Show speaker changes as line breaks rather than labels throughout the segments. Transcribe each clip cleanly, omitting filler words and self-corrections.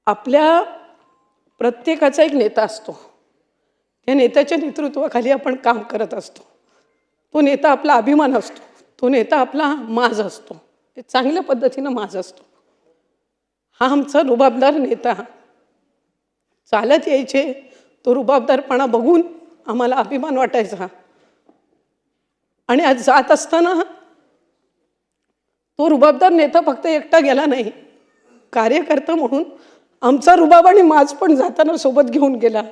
आपल्या प्रत्येकाचा एक नेता असतो. त्या नेत्याच्या नेतृत्वाखाली आपण काम करत असतो. तो नेता आपला अभिमान असतो. तो नेता आपला माज असतो. ते चांगल्या पद्धतीनं माज असतो. हा आमचा रुबाबदार नेता चालत यायचे. तो रुबाबदारपणा बघून आम्हाला अभिमान वाटायचा. आणि आज जात असताना तो रुबाबदार नेता फक्त एकटा गेला नाही, कार्यकर्ता म्हणून आमचा रुबाब आणि माज पण जाताना सोबत घेऊन गेला.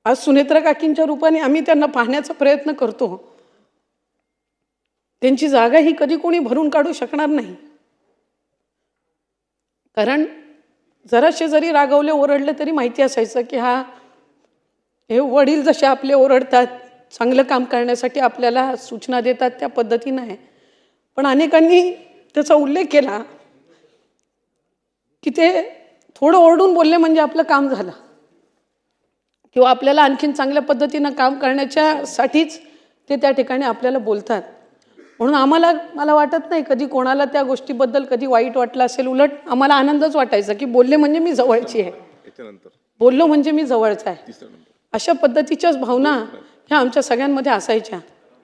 आज सुनेत्रा काकींच्या रूपाने आम्ही त्यांना पाहण्याचा प्रयत्न करतो. त्यांची जागा ही कधी कोणी भरून काढू शकणार नाही. कारण जराशे जरी रागवले ओरडले तरी माहिती असायचं की हे वडील जसे आपले ओरडतात, चांगलं काम करण्यासाठी आपल्याला सूचना देतात, त्या पद्धतीनं आहे. पण अनेकांनी त्याचा उल्लेख केला की ते थोडं ओरडून बोलले म्हणजे आपलं काम झालं, किंवा आपल्याला आणखीन चांगल्या पद्धतीनं काम करण्याच्यासाठीच ते त्या ठिकाणी आपल्याला बोलतात. म्हणून मला वाटत नाही कधी कोणाला त्या गोष्टीबद्दल कधी वाईट वाटलं असेल. उलट आम्हाला आनंदच वाटायचा की बोलले म्हणजे मी जवळची आहे, बोललो म्हणजे मी जवळचा आहे. अशा पद्धतीच्याच भावना ह्या आमच्या सगळ्यांमध्ये असायच्या.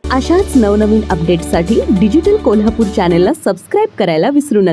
अशाच नवनवीन अपडेट्ससाठी डिजिटल कोल्हापूर चॅनेलला सबस्क्राईब करायला विसरू नका.